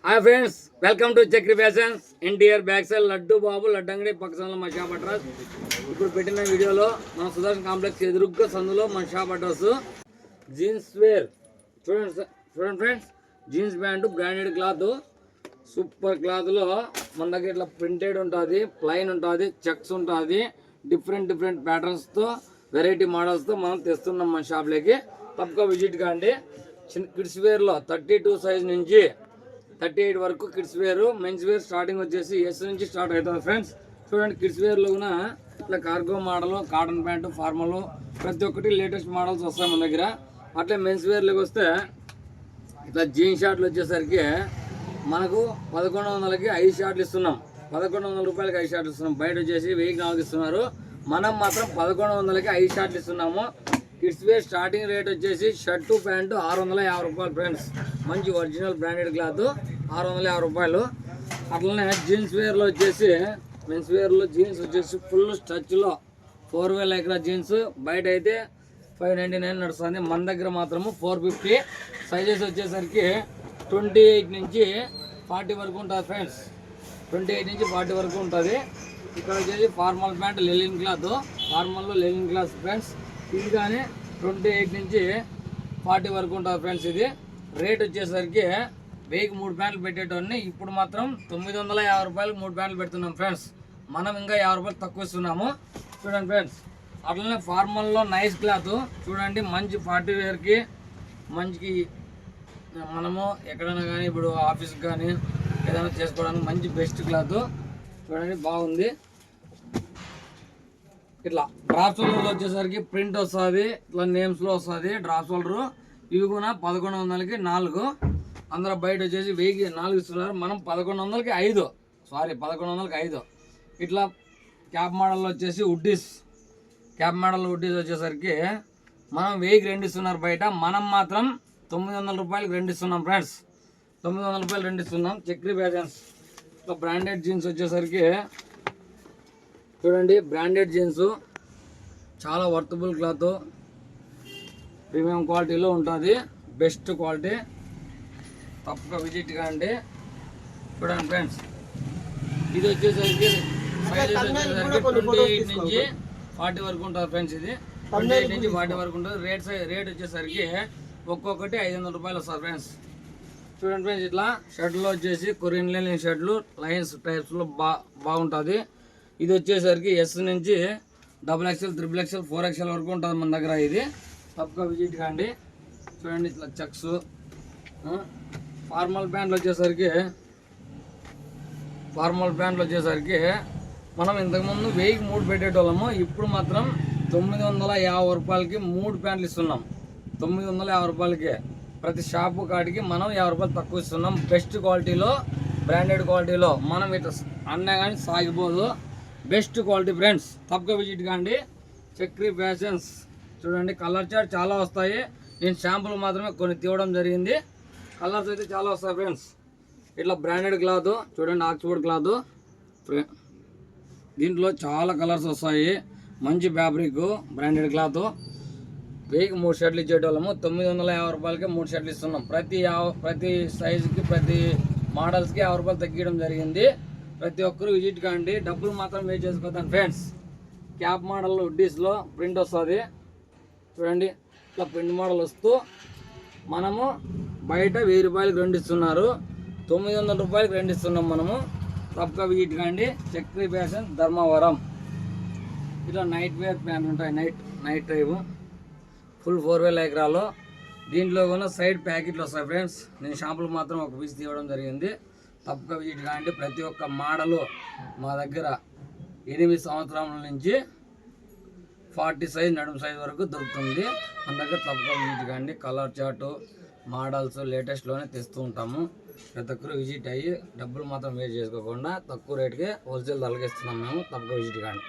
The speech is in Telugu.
Hi friends, welcome to Chakri fashions. NTR back side Laddu Babu లడ్డంగడి పక్క సందులో మన షాప్ అడ్రస్. ఇప్పుడు పెట్టిన వీడియోలో మన సుదర్శన్ కాంప్లెక్స్ ఎదురుగ్గా సందులో మన షాప్ అడ్రస్. జీన్స్ వేర్ చూడండి friends, jeans pant branded cloth, super క్లాత్లో మన దగ్గర ఇట్లా ప్రింటెడ్ ఉంటుంది, ప్లైన్ ఉంటుంది, చెక్స్ ఉంటుంది, డిఫరెంట్ ప్యాటర్న్స్తో వెరైటీ మోడల్స్తో మనం తెస్తున్నాం మన షాప్లోకి. తప్పక విజిట్ కాండి. కిడ్స్ వేర్లో 32 సైజ్ నుంచి 38 వరకు kids wear, mens wear starting వచ్చేసి ఎస్ నుంచి స్టార్ట్ అవుతుంది ఫ్రెండ్స్. చూడండి, కిడ్స్ వేర్లో కూడా ఇట్లా cargo model, cotton pant, formal ప్రతి ఒక్కటి లేటెస్ట్ మోడల్స్ వస్తాయి మన దగ్గర. అట్లే మెన్స్ వేర్లోకి వస్తే ఇట్లా జీన్స్ షార్ట్లు వచ్చేసరికి మనకు 1100కి 5 షార్ట్లు ఇస్తున్నాం. 1100 రూపాయలకి 5 షార్ట్లు ఇస్తున్నాం. బయట వచ్చేసి 1000 ఇస్తున్నారు, మనం మాత్రం 1100కి 5 షార్ట్లు ఇస్తున్నాము. కిడ్స్ వేర్ స్టార్టింగ్ రేట్ వచ్చేసి షర్టు ప్యాంటు 650 రూపాయలు ఫ్రెండ్స్. మంచి ఒరిజినల్ బ్రాండెడ్ క్లాత్ 650 రూపాయలు. అట్లనే జీన్స్ వేర్లో వచ్చేసి మెన్స్ వేర్లో జీన్స్ వచ్చేసి ఫుల్ స్ట్రెచ్లో 4 లైక్రా జీన్స్ బయట అయితే 599 నడుస్తుంది, మన దగ్గర మాత్రము 450. సైజెస్ వచ్చేసరికి 28 నుంచి 40 వరకు ఉంటుంది ఫ్రెండ్స్. 28 నుంచి 40 వరకు ఉంటుంది. ఇక్కడ వచ్చేసి ఫార్మల్ ప్యాంట్ లెలిన్ క్లాత్, ఫార్మల్లో లెలిన్ క్లాత్ ఫ్రెండ్స్. ఇది కానీ 28 నుంచి 40 వరకు ఉంటుంది ఫ్రెండ్స్. ఇది రేట్ వచ్చేసరికి 1000కి 3 ప్యాంట్లు పెట్టేటోన్ని ఇప్పుడు మాత్రం 950 రూపాయలకు 3 ప్యాంట్లు పెడుతున్నాం ఫ్రెండ్స్. మనం ఇంకా 50 రూపాయలు తక్కువ ఇస్తున్నాము. చూడండి ఫ్రెండ్స్, అట్లనే ఫార్మల్లో నైస్ క్లాత్ చూడండి, మంచి పార్టీ వేర్కి, మంచికి మనము ఎక్కడైనా కానీ ఇప్పుడు ఆఫీస్కి కానీ ఏదైనా చేసుకోవడానికి మంచి బెస్ట్ క్లాత్ చూడండి, బాగుంది. ఇట్లా డ్రాప్ షోల్డర్లో వచ్చేసరికి ప్రింట్ వస్తుంది, ఇట్లా నేమ్స్లో వస్తుంది డ్రాప్ షోల్డరు. ఇవి కూడా 1100కి 4. అందరూ బయట వచ్చేసి 1000కి 4 ఇస్తున్నారు, మనం 1100కి 5. 1100కి 5. ఇట్లా క్యాప్ మోడల్లో వచ్చేసి ఉడ్డీస్, క్యాప్ మోడల్ ఉడ్డీస్ వచ్చేసరికి మనం 1000కి 2 ఇస్తున్నారు బయట, మనం మాత్రం 900 రూపాయలకి 2 ఇస్తున్నాం ఫ్రెండ్స్. 900 రూపాయలు 2 ఇస్తున్నాం. చక్రి ఫ్యాషన్స్. ఇట్లా బ్రాండెడ్ జీన్స్ వచ్చేసరికి చూడండి, బ్రాండెడ్ జీన్స్ చాలా వర్తబుల్ క్లాత్, ప్రీమియం క్వాలిటీలో ఉంటుంది, బెస్ట్ క్వాలిటీ. తప్పక విజిట్ కాండి. చూడండి ఫ్రెండ్స్, ఇది వచ్చేసరికి సైజెస్ వచ్చేసరికి 28 నుంచి 40 వరకు ఉంటుంది ఫ్రెండ్స్. ఇది 28 నుంచి 40 వరకు ఉంటుంది. రేట్ వచ్చేసరికి ఒక్కొక్కటి 500 రూపాయలు వస్తుంది ఫ్రెండ్స్. చూడండి ఫ్రెండ్స్, ఇట్లా షర్ట్లో వచ్చేసి కొరియన్ లైన్ షర్ట్లు లైన్స్ టైప్స్లో బాగుంటుంది. ఇది వచ్చేసరికి ఎస్ నుంచి XXL, XXL, 4XL వరకు ఉంటుంది మన దగ్గర. ఇది తప్పక విజిట్ కాండి. చూడండి, ఇట్లా చెక్స్. ఫార్మల్ ప్యాంట్లు వచ్చేసరికి మనం ఇంతకుముందు 1000కి 3 పెట్టేటోళ్ళము, ఇప్పుడు మాత్రం 950 రూపాయలకి 3 ప్యాంట్లు ఇస్తున్నాం. 950 రూపాయలకి ప్రతి షాపు కాడికి మనం 50 రూపాయలు తక్కువ ఇస్తున్నాం. బెస్ట్ క్వాలిటీలో, బ్రాండెడ్ క్వాలిటీలో మనం ఇట్లా అన్నా కానీ సాగిపోదు, బెస్ట్ క్వాలిటీ ఫ్రెండ్స్. తప్పక విజిట్ కాండి. చక్రి ఫ్యాషన్స్. చూడండి, కలర్ చార్ట్ చాలా వస్తాయి, నేను శాంపుల్ మాత్రమే కొన్ని తీయడం జరిగింది. కలర్స్ అయితే చాలా వస్తాయి ఫ్రెండ్స్. ఇట్లా బ్రాండెడ్ క్లాత్ చూడండి, ఆక్స్ఫోర్డ్ క్లాత్, దీంట్లో చాలా కలర్స్ వస్తాయి, మంచి ఫ్యాబ్రిక్, బ్రాండెడ్ క్లాత్. 1000కి 3 షర్ట్లు ఇచ్చేటోళ్ళము, 950 రూపాయలకి 3 షర్ట్లు ఇస్తున్నాం. ప్రతి సైజుకి, ప్రతి మోడల్స్కి 50 రూపాయలు తగ్గించడం జరిగింది. ప్రతి ఒక్కరు విజిట్ కాండి. డబ్బులు మాత్రం వే చేసుకోతాను ఫ్రెండ్స్. క్యాప్ మోడల్ ఉడ్డీస్లో ప్రింట్ వస్తుంది చూడండి, ఇట్లా ప్రింట్ మోడల్ వస్తూ మనము బయట 1000 రూపాయలకి 2 ఇస్తున్నారు, 900 రూపాయలకి 2 ఇస్తున్నాం మనము. తప్పక విజిట్ కాండి. చక్రి ఫ్యాషన్, ధర్మవరం. ఇట్లా నైట్ వేర్ ప్యాంట్ ఉంటాయి, నైట్ టైపు ఫుల్ 4 లైక్రాలో. దీంట్లో కూడా సైడ్ ప్యాకెట్లు వస్తాయి ఫ్రెండ్స్. నేను షాంపులు మాత్రం ఒక పీస్ తీయడం జరిగింది. తప్పక విజిట్ కాండి. ప్రతి ఒక్క మోడలు మా దగ్గర 8 సంవత్సరాల నుంచి 40 సైజ్, నడుము సైజ్ వరకు దొరుకుతుంది మన దగ్గర. తప్పక విజిట్ కాండి. కలర్ చార్టు, మోడల్స్ లేటెస్ట్లోనే తెస్తూ ఉంటాము. ప్రతి ఒక్కరు విజిట్ అయ్యి డబ్బులు మాత్రం వేస్ట్ చేసుకోకుండా తక్కువ రేటుకే హోల్సేల్ ధరలకి ఇస్తున్నాం మేము. తప్పక విజిట్ కాండి.